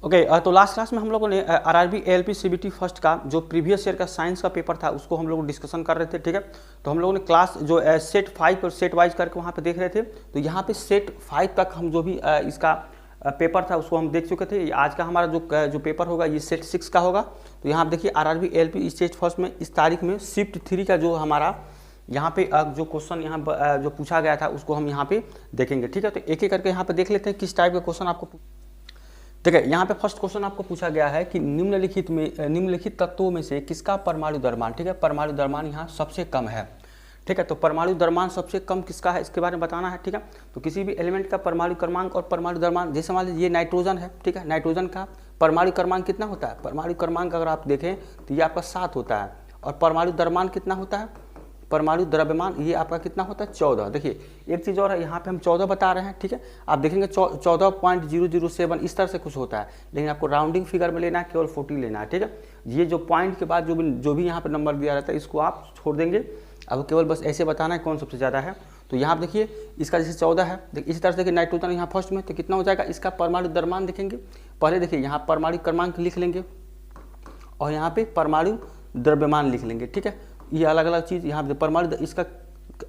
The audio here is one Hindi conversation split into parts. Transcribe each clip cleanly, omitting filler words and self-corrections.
ओके तो लास्ट क्लास में हम लोगों ने आरआरबी एएलपी सीबीटी फर्स्ट का जो प्रीवियस ईयर का साइंस का पेपर था उसको हम लोग डिस्कशन कर रहे थे, ठीक है। तो हम लोगों ने क्लास जो सेट 5 और सेट वाइज करके वहाँ पे देख रहे थे। तो यहाँ पे सेट 5 तक हम जो भी इसका पेपर था उसको हम देख चुके थे। आज का हमारा जो पेपर होगा ये सेट 6 का होगा। तो यहाँ पे देखिए आरआरबी एएलपी स्टेज फर्स्ट में इस तारीख में शिफ्ट 3 का जो हमारा यहाँ पे जो क्वेश्चन यहाँ जो पूछा गया था उसको हम यहाँ पे देखेंगे, ठीक है। तो एक एक करके यहाँ पे देख लेते हैं किस टाइप का क्वेश्चन आपको। ठीक है, यहाँ पे फर्स्ट क्वेश्चन आपको पूछा गया है कि निम्नलिखित तत्वों में से किसका परमाणु द्रव्यमान, ठीक है, परमाणु द्रव्यमान यहाँ सबसे कम है, ठीक है। तो परमाणु द्रव्यमान सबसे कम किसका है इसके बारे में बताना है, ठीक है। तो किसी भी एलिमेंट का परमाणु क्रमांक और परमाणु द्रव्यमान, जैसे मान लीजिए ये नाइट्रोजन है, ठीक है, नाइट्रोजन का परमाणु क्रमांक कितना होता है, परमाणु क्रमांक अगर आप देखें तो ये आपका 7 होता है। और परमाणु द्रव्यमान कितना होता है, परमाणु द्रव्यमान ये आपका कितना होता है 14। देखिए एक चीज़ और है, यहाँ पे हम 14 बता रहे हैं, ठीक है। आप देखेंगे 14.007 इस तरह से कुछ होता है, लेकिन आपको राउंडिंग फिगर में लेना है, केवल 40 लेना है, ठीक है। ये जो पॉइंट के बाद जो भी यहाँ पे नंबर दिया रहता है इसको आप छोड़ देंगे। अब केवल बस ऐसे बताना है कौन सबसे ज़्यादा है। तो यहाँ देखिए इसका जैसे 14 है, देखिए इसी तरह से देखिए नाइट्रोजन यहाँ फर्स्ट में, तो कितना हो जाएगा इसका परमाणु द्रव्यमान देखेंगे। पहले देखिए यहाँ परमाणु क्रमांक लिख लेंगे और यहाँ पे परमाणु द्रव्यमान लिख लेंगे, ठीक है। ये अलग अलग चीज़ यहाँ पे परमाणु इसका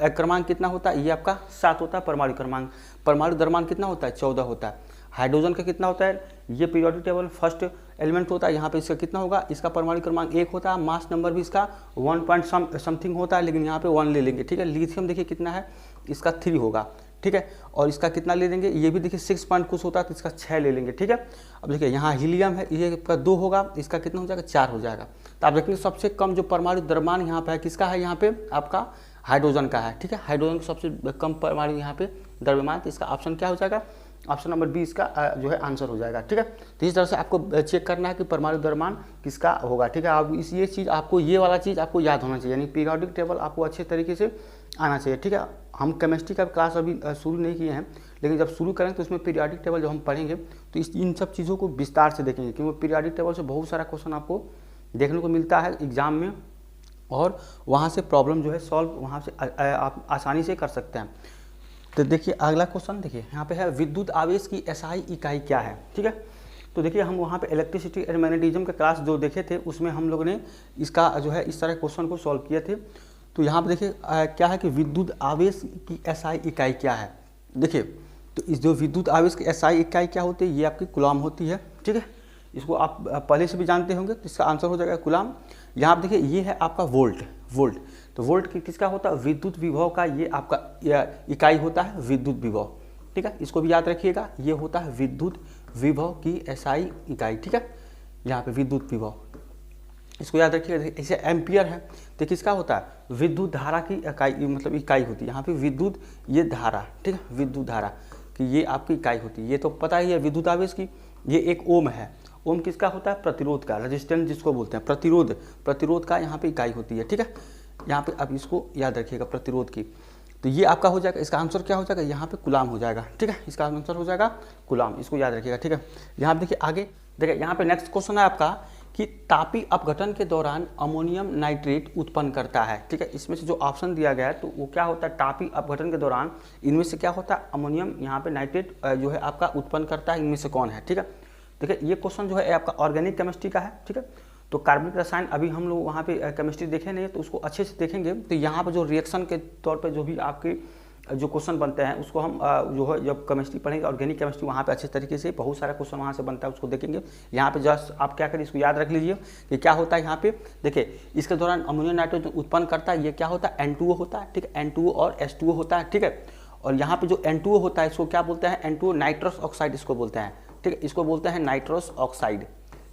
क्रमांक कितना होता है, ये आपका 7 होता है परमाणु क्रमांक। परमाणु द्रव्यमान कितना होता है 14 होता है। हाइड्रोजन का कितना होता है, ये पीरियोडिक टेबल फर्स्ट एलिमेंट होता है, यहाँ पे इसका कितना होगा, इसका परमाणु क्रमांक 1 होता है। मास नंबर भी इसका 1 पॉइंट समथिंग होता है, लेकिन यहाँ पे 1 ले लेंगे, ठीक है। लिथियम देखिए कितना है, इसका 3 होगा, ठीक है। और इसका कितना ले लेंगे, ये भी देखिए 6 पॉइंट कुछ होता है, तो इसका 6 ले लेंगे, ठीक है। अब देखिए यहाँ हीलियम है, ये आपका 2 होगा, इसका कितना हो जाएगा 4 हो जाएगा। तो आप देखेंगे सबसे कम जो परमाणु द्रव्यमान यहाँ पे है किसका है, यहाँ पे आपका हाइड्रोजन का है, ठीक है। हाइड्रोजन का सबसे कम परमाणु यहाँ पे द्रव्यमान, तो इसका ऑप्शन क्या हो जाएगा, ऑप्शन नंबर बी इसका जो है आंसर हो जाएगा, ठीक है। तो इस तरह से आपको चेक करना है कि परमाणु द्रव्यमान किसका होगा, ठीक है। आप ये चीज़ आपको, ये वाला चीज़ आपको याद होना चाहिए, यानी पीरियोडिक टेबल आपको अच्छे तरीके से आना चाहिए, ठीक है। हम केमिस्ट्री का क्लास अभी शुरू नहीं किए हैं, लेकिन जब शुरू करें तो उसमें पीरियोडिक टेबल जब हम पढ़ेंगे तो इन सब चीज़ों को विस्तार से देखेंगे, क्योंकि पीरियोडिक टेबल से बहुत सारा क्वेश्चन आपको देखने को मिलता है एग्जाम में, और वहाँ से प्रॉब्लम जो है सॉल्व वहाँ से आप आसानी से कर सकते हैं। तो देखिए अगला क्वेश्चन देखिए यहाँ पे है, विद्युत आवेश की एसआई इकाई क्या है, ठीक है। तो देखिए हम वहाँ पे इलेक्ट्रिसिटी एंड मैग्नेटिज्म का क्लास जो देखे थे उसमें हम लोगों ने इसका जो है इस तरह क्वेश्चन को सॉल्व किए थे। तो यहाँ पे देखिए क्या है कि विद्युत आवेश की एसआई इकाई क्या है। देखिए तो इस जो विद्युत आवेश की एसआई इकाई क्या होती है, ये आपकी कूलम होती है, ठीक है। इसको आप पहले से भी जानते होंगे, तो इसका आंसर हो जाएगा कूलम। यहाँ पे देखिए ये है आपका वोल्ट, तो वोल्ट किसका होता है, विद्युत विभव का ये आपका इकाई होता है विद्युत विभव, ठीक है। इसको भी याद रखिएगा, ये होता है विद्युत विभव की एसआई इकाई, ठीक है। यहाँ पे विद्युत विभव इसको याद रखिएगा। जैसे एम्पियर है तो किसका होता है, विद्युत धारा की इकाई, मतलब इकाई होती है। यहाँ पे विद्युत ये धारा, ठीक है, विद्युत धारा कि ये आपकी इकाई होती है, ये तो पता ही है विद्युत आवेश की। ये एक ओम है, ओम किसका होता है, प्रतिरोध का, रेजिस्टेंस जिसको बोलते हैं, प्रतिरोध का यहाँ पे इकाई होती है, ठीक है। यहाँ पे आप इसको याद रखिएगा प्रतिरोध की। तो ये आपका हो जाएगा, इसका आंसर क्या हो जाएगा, यहाँ पे कूलम हो जाएगा, ठीक है। इसका आंसर हो जाएगा कूलम, इसको याद रखिएगा, ठीक है। यहाँ पे देखिए आगे देखिए, यहाँ पे नेक्स्ट क्वेश्चन है आपका कि तापीय अपघटन के दौरान अमोनियम नाइट्रेट उत्पन्न करता है, ठीक है। इसमें से जो ऑप्शन दिया गया है तो वो क्या होता है, तापीय अपघटन के दौरान इनमें से क्या होता है, अमोनियम यहाँ पे नाइट्रेट जो है आपका उत्पन्न करता है, इनमें से कौन है, ठीक है। देखिए ये क्वेश्चन जो है आपका ऑर्गेनिक केमिस्ट्री का है, ठीक है। तो कार्बनिक रसायन अभी हम लोग वहाँ पे केमिस्ट्री देखे नहीं, तो उसको अच्छे से देखेंगे। तो यहाँ पर जो रिएक्शन के तौर पे जो भी आपके जो क्वेश्चन बनते हैं उसको हम जो है जब केमिस्ट्री पढ़ेंगे ऑर्गेनिक केमिस्ट्री, वहाँ पे अच्छे तरीके से बहुत सारा क्वेश्चन वहाँ से बनता है, उसको देखेंगे। यहाँ पे जस्ट आप क्या करें, इसको याद रख लीजिए कि क्या होता है। यहाँ पे देखिए इसके दौरान अमोनियम नाइट्रेट उत्पन्न करता है, ये क्या होता है, N2O होता है, ठीक है। N2O और H2O होता है, ठीक है। और यहाँ पे जो N2O होता है इसको क्या बोलते हैं, N2O नाइट्रस ऑक्साइड इसको बोलते हैं, ठीक है। इसको बोलते हैं नाइट्रस ऑक्साइड,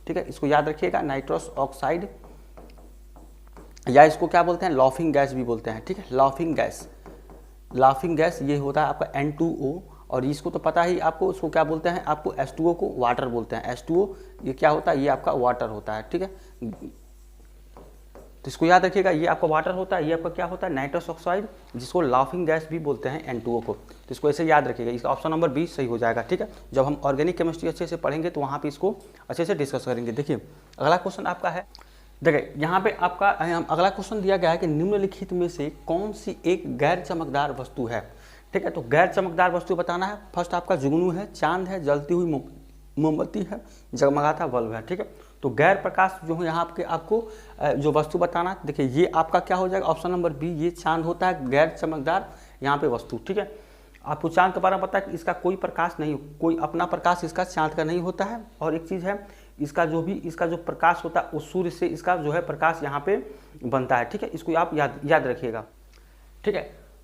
ठीक है। इसको याद रखिएगा, नाइट्रस ऑक्साइड, या इसको क्या बोलते हैं, लाफिंग गैस भी बोलते हैं, ठीक है। लाफिंग गैस ये होता है आपका N2O, और इसको तो पता ही आपको, इसको क्या बोलते हैं, आपको H2O को वाटर बोलते हैं। H2O ये क्या होता है, ये आपका वाटर होता है, ठीक है। तो इसको याद रखिएगा, ये आपका वाटर होता है, ये आपका क्या होता है, नाइट्रस ऑक्साइड, जिसको लाफिंग गैस भी बोलते हैं N2O को। तो इसको ऐसे याद रखिएगा, इसका ऑप्शन नंबर बी सही हो जाएगा, ठीक है। जब हम ऑर्गेनिक केमिस्ट्री अच्छे से पढ़ेंगे तो वहाँ पे इसको अच्छे से डिस्कस करेंगे। देखिए अगला क्वेश्चन आपका है, देखिए यहाँ पे आपका अगला क्वेश्चन दिया गया है कि निम्नलिखित में से कौन सी एक गैर चमकदार वस्तु है, ठीक है। तो गैर चमकदार वस्तु बताना है। फर्स्ट आपका जुगनू है, चांद है, जलती हुई मोमबत्ती है, जगमगाता बल्ब है, ठीक है। तो गैर प्रकाश जो है यहाँ आपको जो वस्तु बताना, देखिए ये आपका क्या हो जाएगा, ऑप्शन नंबर बी, ये चांद होता है गैर चमकदार यहाँ पे वस्तु, ठीक है। आपको चांद के बारे में पता है कि इसका कोई प्रकाश नहीं, कोई अपना प्रकाश इसका चांद का नहीं होता है। और एक चीज़ है, इसका जो प्रकाश होता है वो सूर्य से इसका जो है प्रकाश यहाँ पे बनता है, ठीक है। इसको आप याद रखिएगा, ठीक है।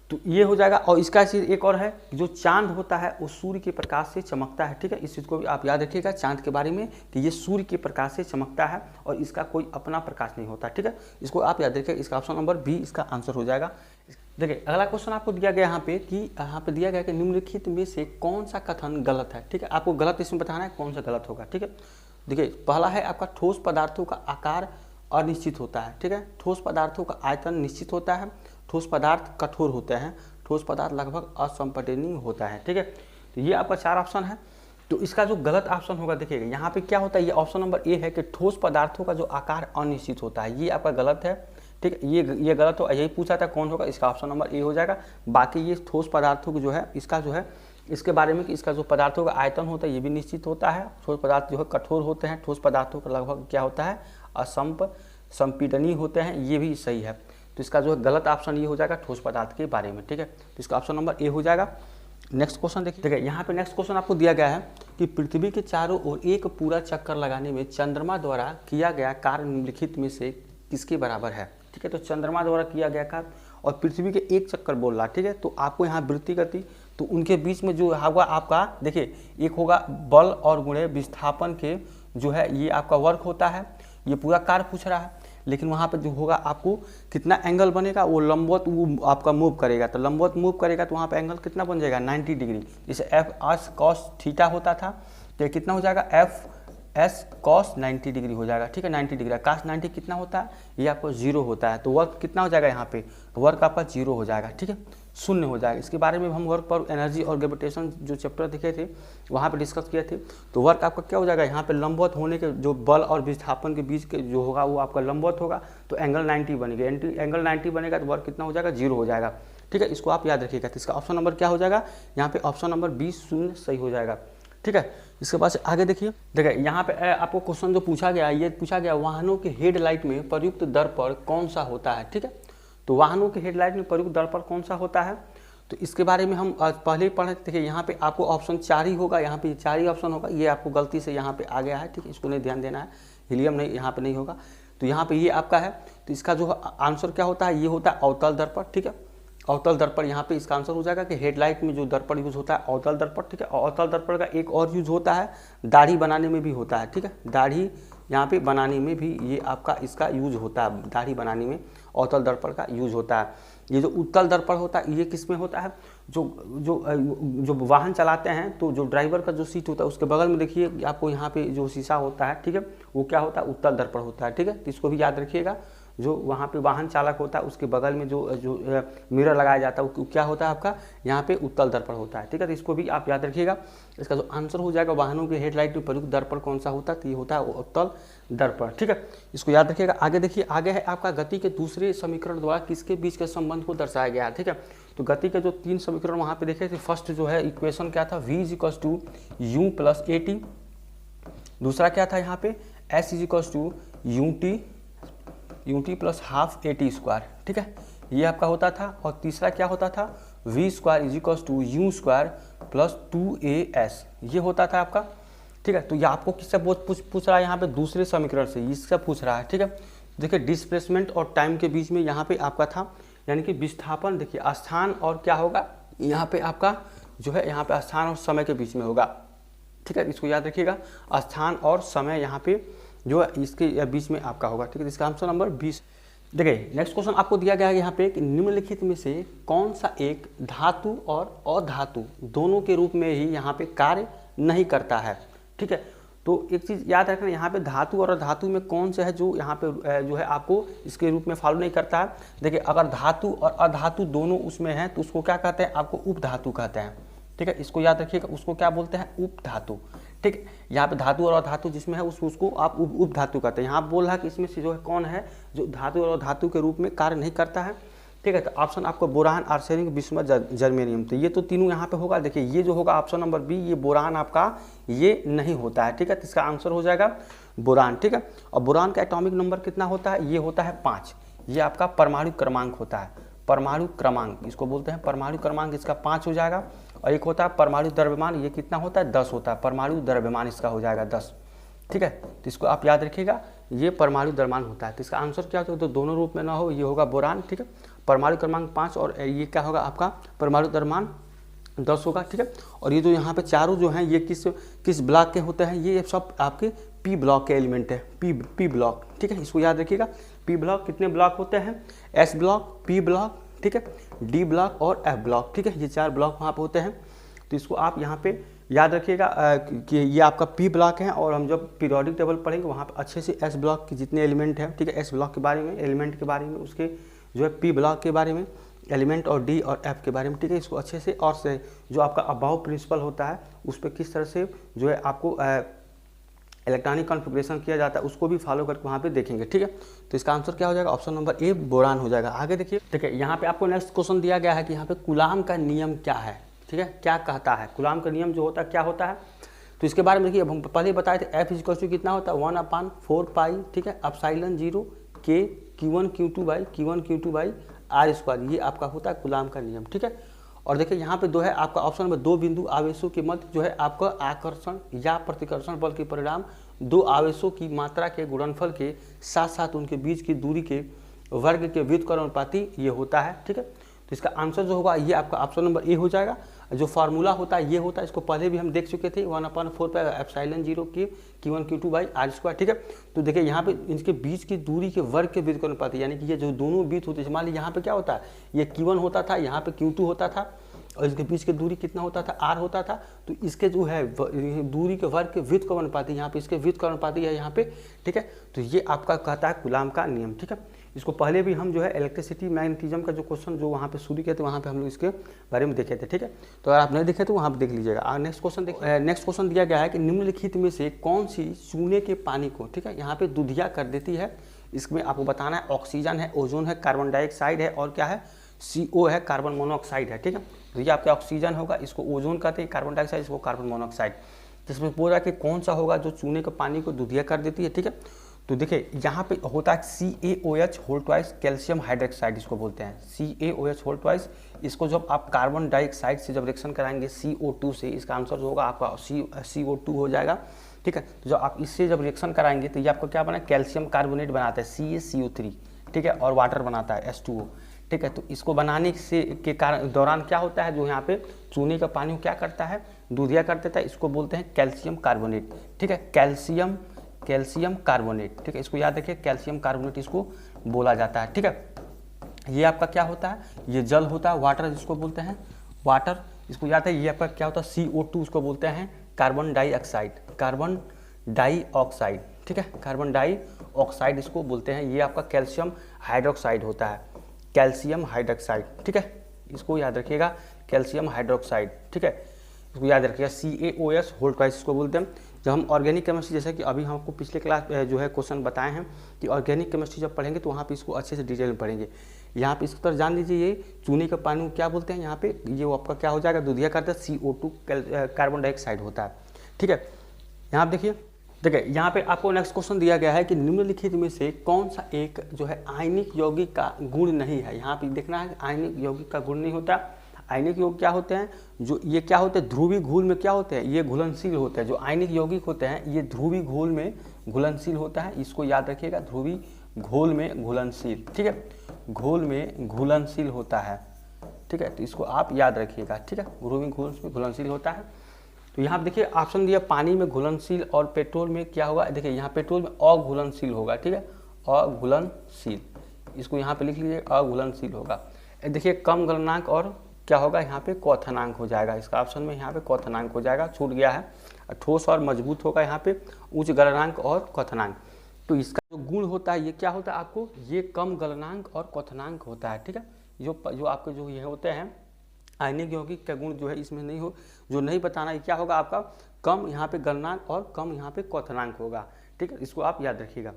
तो ये हो जाएगा। और इसका चीज़ एक और है, जो चांद होता है वो सूर्य के प्रकाश से चमकता है, ठीक है। इस चीज़ को भी आप याद रखिएगा चांद के बारे में कि ये सूर्य के प्रकाश से चमकता है और इसका कोई अपना प्रकाश नहीं होता, ठीक है। इसको आप याद रखिएगा, इसका ऑप्शन नंबर बी इसका आंसर हो जाएगा। देखिए अगला क्वेश्चन आपको दिया गया यहाँ पे कि दिया गया कि निम्नलिखित में से कौन सा कथन गलत है, ठीक है। आपको गलत इसमें बताना है कौन सा गलत होगा, ठीक है। देखिए पहला है आपका, ठोस पदार्थों का आकार अनिश्चित होता है, ठीक है। ठोस पदार्थों का आयतन निश्चित होता है, ठोस पदार्थ कठोर होते हैं, ठोस पदार्थ लगभग असंपठनीय होता है, ठीक है। तो ये आपका 4 ऑप्शन है। तो इसका जो गलत ऑप्शन होगा, देखिएगा यहाँ पे क्या होता है, ये ऑप्शन नंबर ए है कि ठोस पदार्थों का जो आकार अनिश्चित होता है, ये आपका गलत है, ठीक है। ये गलत हो, यही पूछा था कौन होगा, इसका ऑप्शन नंबर ए हो जाएगा। बाकी ये ठोस पदार्थों को जो है इसका जो है इसके बारे में कि इसका जो पदार्थों का आयतन होता है ये भी निश्चित होता है, ठोस पदार्थ जो है कठोर होते हैं, ठोस पदार्थों का लगभग क्या होता है असंपीडनीय होते हैं, ये भी सही है। तो इसका जो है गलत ऑप्शन ये हो जाएगा ठोस पदार्थ के बारे में, ठीक है। तो इसका ऑप्शन नंबर ए हो जाएगा। नेक्स्ट क्वेश्चन देखिए, यहाँ पे नेक्स्ट क्वेश्चन आपको दिया गया है कि पृथ्वी के चारों ओर एक पूरा चक्कर लगाने में चंद्रमा द्वारा किया गया कार्य निम्नलिखित में से किसके बराबर है, ठीक है। तो चंद्रमा द्वारा किया गया कार्य और पृथ्वी के एक चक्कर बोल रहा, ठीक है। तो आपको यहाँ वृत्ति गति, तो उनके बीच में जो होगा आपका, देखिए एक होगा बल और गुणे विस्थापन के जो है ये आपका वर्क होता है, ये पूरा कार्य पूछ रहा है। लेकिन वहाँ पे जो होगा आपको कितना एंगल बनेगा, वो लंबवत वो आपका मूव करेगा, तो लंबवत मूव करेगा तो वहाँ पे एंगल कितना बन जाएगा 90 डिग्री। जैसे एफ एस कॉस थीटा होता था तो कितना हो जाएगा एफ एस कॉस 90 डिग्री हो जाएगा, ठीक है। 90 डिग्री कॉस 90 कितना होता है, ये आपको 0 होता है। तो वर्क कितना हो जाएगा यहाँ पे, तो वर्क आपका 0 हो जाएगा, ठीक है, शून्य हो जाएगा। इसके बारे में हम वर्क पर एनर्जी और ग्रेविटेशन जो चैप्टर देखे थे वहाँ पे डिस्कस किए थे। तो वर्क आपका क्या हो जाएगा, यहाँ पे लंबवत होने के जो बल और विस्थापन के बीच के जो होगा वो आपका लंबवत होगा, तो एंगल 90 बनेगा। एंगल 90 बनेगा तो वर्क कितना हो जाएगा 0 हो जाएगा, ठीक है। इसको आप याद रखिएगा। तो इसका ऑप्शन नंबर क्या हो जाएगा, यहाँ पे ऑप्शन नंबर 20 शून्य सही हो जाएगा, ठीक है। इसके बाद आगे देखिए यहाँ पे आपको क्वेश्चन जो पूछा गया, ये पूछा गया वाहनों के हेडलाइट में प्रयुक्त दर्पण कौन सा होता है, ठीक है। तो वाहनों के हेडलाइट में प्रयुक्त दर्पण कौन सा होता है, तो इसके बारे में हम पहले ही पढ़े। देखिए यहाँ पे आपको ऑप्शन 4 ही होगा, यहाँ पे 4 ही ऑप्शन होगा, ये आपको गलती से यहाँ पे आ गया है, ठीक है। इसको नहीं ध्यान देना है, हीलियम नहीं यहाँ पे नहीं होगा। तो यहाँ पे ये आपका है, तो इसका जो आंसर क्या होता है, ये होता है अवतल दर्पण, ठीक है। अवतल दर्पण यहाँ पे इसका आंसर हो जाएगा कि हेडलाइट में जो दर्पण यूज होता है अवतल दर्पण, ठीक है। अवतल दर्पण का एक और यूज होता है दाढ़ी बनाने में भी होता है, ठीक है। दाढ़ी यहाँ पे बनाने में भी ये आपका इसका यूज होता है, दाढ़ी बनाने में अवतल दर्पण का यूज होता है। ये जो उत्तल दर्पण होता है ये किस में होता है, जो वाहन चलाते हैं तो जो ड्राइवर का जो सीट होता है उसके बगल में देखिए आपको यहाँ पे जो शीशा होता है, ठीक है, वो क्या होता है उत्तल दर्पण होता है, ठीक है। तो इसको भी याद रखिएगा। जो वहाँ पे वाहन चालक होता है उसके बगल में जो मिरर लगाया जाता है वो क्या होता है आपका यहाँ पे उत्तल दर्पण होता है, ठीक है। तो इसको भी आप याद रखिएगा। इसका जो आंसर हो जाएगा वाहनों के हेडलाइट में प्रयुक्त दर्पण कौन सा होता है, तो ये होता है उत्तल दर्पण, ठीक है। इसको याद रखिएगा। आगे देखिए, आगे है आपका गति के दूसरे समीकरण द्वारा किसके बीच के संबंध को दर्शाया गया है, ठीक है। तो गति के जो 3 समीकरण वहाँ पे देखे थे, फर्स्ट जो है इक्वेशन क्या था, v = u + at। दूसरा क्या था यहाँ पे s = ut + ½ at², ठीक है, ये आपका होता था। और तीसरा क्या होता था v² = u² + 2as, ये होता था आपका, ठीक है। तो ये आपको किससे पूछ रहा है यहाँ पे, दूसरे समीकरण से इससे पूछ रहा है, ठीक है। देखिए डिस्प्लेसमेंट और टाइम के बीच में यहाँ पे आपका था, यानी कि विस्थापन, देखिए स्थान और क्या होगा यहाँ पे आपका जो है यहाँ पे स्थान और समय के बीच में होगा, ठीक है। इसको याद रखिएगा, स्थान और समय यहाँ पे जो है इसके बीच में आपका होगा, ठीक है। इसका आंसर नंबर 20। देखिए नेक्स्ट क्वेश्चन आपको दिया गया है यहाँ पे कि निम्नलिखित में से कौन सा एक धातु और अधातु दोनों के रूप में ही यहाँ पे कार्य नहीं करता है, ठीक है। तो एक चीज़ याद रखना, यहाँ पे धातु और अधातु में कौन सा है जो यहाँ पे जो है आपको इसके रूप में फॉलो नहीं करता है। देखिए अगर धातु और अधातु दोनों उसमें हैं तो उसको क्या कहते हैं, आपको उपधातु कहते हैं, ठीक है। इसको याद रखिएगा, उसको क्या बोलते हैं, उपधातु, ठीक है। यहाँ पे धातु और अधातु जिसमें है उसको आप उपधातु कहते हैं। यहाँ बोल रहा है कि इसमें से जो है कौन है जो धातु और अधातु के रूप में कार्य नहीं करता है, ठीक है। तो ऑप्शन आपको बोरान, आर्सेनिक, बिस्मथ, जर्मेनियम, तो ये तो तीनों यहाँ पे होगा। देखिए ये जो होगा ऑप्शन नंबर बी, ये बोरान आपका ये नहीं होता है, ठीक है। तो इसका आंसर हो जाएगा बोरान, ठीक है। और बोरान का एटॉमिक नंबर कितना होता है, ये होता है 5। ये आपका परमाणु क्रमांक होता है, परमाणु क्रमांक इसको बोलते हैं, परमाणु क्रमांक इसका 5 हो जाएगा। और एक होता है परमाणु द्रव्यमान, ये कितना होता है 10 होता है, परमाणु द्रव्यमान इसका हो जाएगा 10, ठीक है। तो इसको आप याद रखिएगा, ये परमाणु द्रव्यमान होता है। तो इसका आंसर क्या होता है, तो दोनों रूप में ना हो, ये होगा बोरान, ठीक है। परमाणु क्रमांक 5 और ये क्या होगा आपका परमाणु द्रव्यमान 10 होगा, ठीक है। और ये जो यहाँ पे चारों जो हैं ये किस ब्लॉक के होते हैं, ये सब आपके पी ब्लॉक के एलिमेंट है, पी ब्लॉक, ठीक है। इसको याद रखिएगा, पी ब्लॉक कितने ब्लॉक होते हैं, एस ब्लॉक, पी ब्लॉक, ठीक है, डी ब्लॉक और एफ ब्लॉक, ठीक है। ये 4 ब्लॉक वहाँ पे होते हैं। तो इसको आप यहाँ पे याद रखिएगा कि ये आपका पी ब्लॉक है। और हम जब पीरियोडिक टेबल पढ़ेंगे वहाँ पे अच्छे से एस ब्लॉक के जितने एलिमेंट हैं, ठीक है, एस ब्लॉक के बारे में, एलिमेंट के बारे में, उसके जो है पी ब्लॉक के बारे में, एलिमेंट और डी और एफ के बारे में, ठीक है। इसको अच्छे से और से जो आपका अबाव प्रिंसिपल होता है उस पर किस तरह से जो है आपको इलेक्ट्रॉनिक कॉन्फ़िगरेशन किया जाता है उसको भी फॉलो करके वहाँ पे देखेंगे, ठीक है। तो इसका आंसर क्या हो जाएगा, ऑप्शन नंबर ए बोरान हो जाएगा। आगे देखिए, ठीक है, यहाँ पे आपको नेक्स्ट क्वेश्चन दिया गया है कि यहाँ पे कूलाम का नियम क्या है, ठीक है, क्या कहता है कूलाम का नियम जो होता है क्या होता है। तो इसके बारे में देखिए, हम पहले बताए थे एफ इज कितना होता है 1/4 पाई, ठीक है, एप्सिलॉन 0 के Q1 Q2 by are square, ये आपका होता है कूलाम का नियम, ठीक है। और देखिए यहाँ पे दो है आपका ऑप्शन में 2 बिंदु आवेशों के मध्य जो है आपका आकर्षण या प्रतिकर्षण बल के परिणाम 2 आवेशों की मात्रा के गुणनफल के साथ साथ उनके बीच की दूरी के वर्ग के व्युत्क्रमानुपाती ये होता है, ठीक है। तो इसका आंसर जो होगा ये आपका ऑप्शन नंबर ए हो जाएगा। जो फार्मूला होता है ये होता है, इसको पहले भी हम देख चुके थे, 1/4 पाई एप्सिलॉन 0 के Q1 Q2 by are square, ठीक है। तो देखिए यहाँ पे इनके बीच की दूरी के वर्ग के व्युत्क्रमानुपाती, यानी कि ये जो दोनों बीच होते हैं, मान लीजिए यहाँ पे क्या होता है, ये Q1 होता था, यहाँ पे Q2 होता था, और इसके बीच की दूरी कितना होता था, आर होता था। तो इसके जो है दूरी के वर्ग के व्युत्क्रमानुपाती, यहाँ पे इसके व्युत्क्रमानुपाती है यहाँ पे, ठीक है। तो ये आपका कहता है कूलाम का नियम, ठीक है। इसको पहले भी हम जो है इलेक्ट्रिसिटी मैग्नेटिज्म का जो क्वेश्चन जो वहाँ पे शुरू किए थे वहाँ पे हम लोग इसके बारे में देखे थे, ठीक है। तो अगर आप नहीं देखे तो वहाँ पे देख लीजिएगा। नेक्स्ट क्वेश्चन दिया गया है कि निम्नलिखित में से कौन सी चूने के पानी को, ठीक है, यहाँ पे दुधिया कर देती है। इसमें आपको बताना है ऑक्सीजन है, ओजोन है, कार्बन डाइऑक्साइड है और क्या है CO है, कार्बन मोनोऑक्साइड है, ठीक है। तो ये आपका ऑक्सीजन होगा, इसको ओजोन कहते हैं, कार्बन डाइऑक्साइड इसको कार्बन मोनोऑक्साइड। जिसमें पूरा कि कौन सा होगा जो चूने के पानी को दुधिया कर देती है, ठीक है। तो देखिए यहाँ पे होता है CaOH whole twice calcium hydroxide, इसको बोलते हैं CaOH होल ट्वाइस। इसको जब आप कार्बन डाइऑक्साइड से जब रिएक्शन कराएंगे CO2 से, इसका आंसर जो होगा आपका CO2 हो जाएगा, ठीक है। तो जब आप इससे जब रिएक्शन कराएंगे तो ये आपको क्या बना, कैल्शियम कार्बोनेट बनाता है CaCO3, ठीक है, और वाटर बनाता है H2O, ठीक है। तो इसको बनाने से के कारण दौरान क्या होता है, जो यहाँ पे चूने का पानी क्या करता है, दूधिया कर देता है, इसको बोलते हैं कैल्शियम कार्बोनेट, ठीक है, कैल्शियम कार्बोनेट, ठीक है। इसको याद रखिए, कैल्शियम कार्बोनेट इसको बोला जाता है, ठीक है। ये आपका क्या होता है, ये जल होता है, वाटर जिसको बोलते हैं वाटर, इसको याद है। ये आपका क्या होता है CO2, उसको बोलते हैं कार्बन डाइऑक्साइड, ठीक है, कार्बन डाइऑक्साइड इसको बोलते हैं। ये आपका कैल्शियम हाइड्रोक्साइड होता है, कैल्शियम हाइड्रोक्साइड, ठीक है, इसको याद रखिएगा, कैल्शियम हाइड्रोक्साइड, ठीक है, इसको याद रखिएगा CaOH होल ट्वाइस इसको बोलते हैं। जब हम ऑर्गेनिक केमिस्ट्री, जैसे कि अभी हमको पिछले क्लास जो है क्वेश्चन बताए हैं कि ऑर्गेनिक केमिस्ट्री जब पढ़ेंगे तो वहाँ पे इसको अच्छे से डिटेल में पढ़ेंगे। यहाँ पे इसको तरह जान लीजिए, ये चूने का पानी क्या बोलते हैं, यहाँ पे ये वो आपका क्या हो जाएगा, दूधिया करता है, CO2 कार्बन डाइऑक्साइड होता है, ठीक है। यहाँ पे देखिए यहाँ पे आपको नेक्स्ट क्वेश्चन दिया गया है कि निम्नलिखित में से कौन सा एक जो है आयनिक यौगिक का गुण नहीं है। यहाँ पे देखना है आयनिक यौगिक का गुण नहीं होता। आयनिक यौगिक क्या होते हैं, जो ये क्या होते हैं, ध्रुवीय घोल में क्या होते हैं, ये घुलनशील होते हैं। जो आयनिक यौगिक होते हैं ये ध्रुवीय घोल में घुलनशील होता है, इसको याद रखिएगा, ध्रुवीय घोल में घुलनशील, ठीक है, घोल में घुलनशील होता है, ठीक है। तो इसको आप याद रखिएगा, ठीक है, ध्रुवीय घोल में घुलनशील होता है। तो यहाँ देखिए ऑप्शन दिया पानी में घुलनशील और पेट्रोल में क्या होगा, देखिए यहाँ पेट्रोल में अघुलनशील होगा, ठीक है, अघुलनशील, इसको यहाँ पे लिख लीजिए, अघुलनशील होगा। देखिए कम गलनांक और क्या होगा, यहाँ पे क्वथनांक हो जाएगा, इसका ऑप्शन में यहाँ पे क्वथनांक हो जाएगा, छूट गया है। ठोस और मजबूत होगा यहाँ पे उच्च गलनांक और क्वथनांक। तो इसका जो गुण होता है ये क्या होता है आपको, ये कम गलनांक और क्वथनांक होता है, ठीक है। जो आपके जो ये होते हैं आयनिक यौगिक का गुण जो है इसमें नहीं हो, जो नहीं बताना, ये क्या होगा आपका कम यहाँ पे गलनांक और कम यहाँ पे क्वथनांक होगा, ठीक है, इसको आप याद रखिएगा।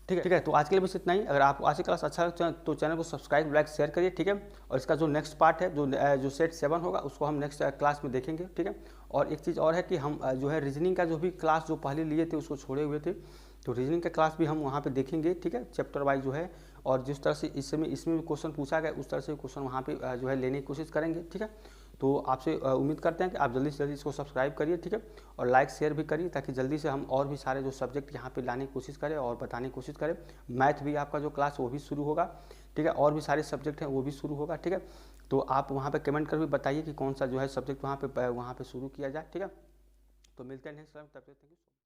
ठीक है। तो आज के लिए बस इतना ही। अगर आपको आज की क्लास अच्छा लगा तो चैनल को सब्सक्राइब, लाइक, शेयर करिए, ठीक है। और इसका जो नेक्स्ट पार्ट है, जो सेट 7 होगा, उसको हम नेक्स्ट क्लास में देखेंगे, ठीक है। और एक चीज़ और है कि हम जो है रीजनिंग का जो भी क्लास जो पहले लिए थे उसको छोड़े हुए थे, तो रीजनिंग का क्लास भी हम वहाँ पे देखेंगे, ठीक है, चैप्टर वाइज जो है। और जिस तरह से इसमें भी क्वेश्चन पूछा गया उस तरह से क्वेश्चन वहाँ पे जो है लेने की कोशिश करेंगे, ठीक है। तो आपसे उम्मीद करते हैं कि आप जल्दी से जल्दी इसको सब्सक्राइब करिए, ठीक है। और लाइक शेयर भी करिए, ताकि जल्दी से हम और भी सारे जो सब्जेक्ट यहाँ पे लाने की कोशिश करें और बताने की कोशिश करें। मैथ भी आपका जो क्लास वो भी शुरू होगा, ठीक है। और भी सारे सब्जेक्ट हैं वो भी शुरू होगा, ठीक है। तो आप वहाँ पे कमेंट कर भी बताइए कि कौन सा जो है सब्जेक्ट वहाँ पे शुरू किया जाए, ठीक है। तो मिलते हैं नेक्स्ट टाइम, तब तक थैंक यू।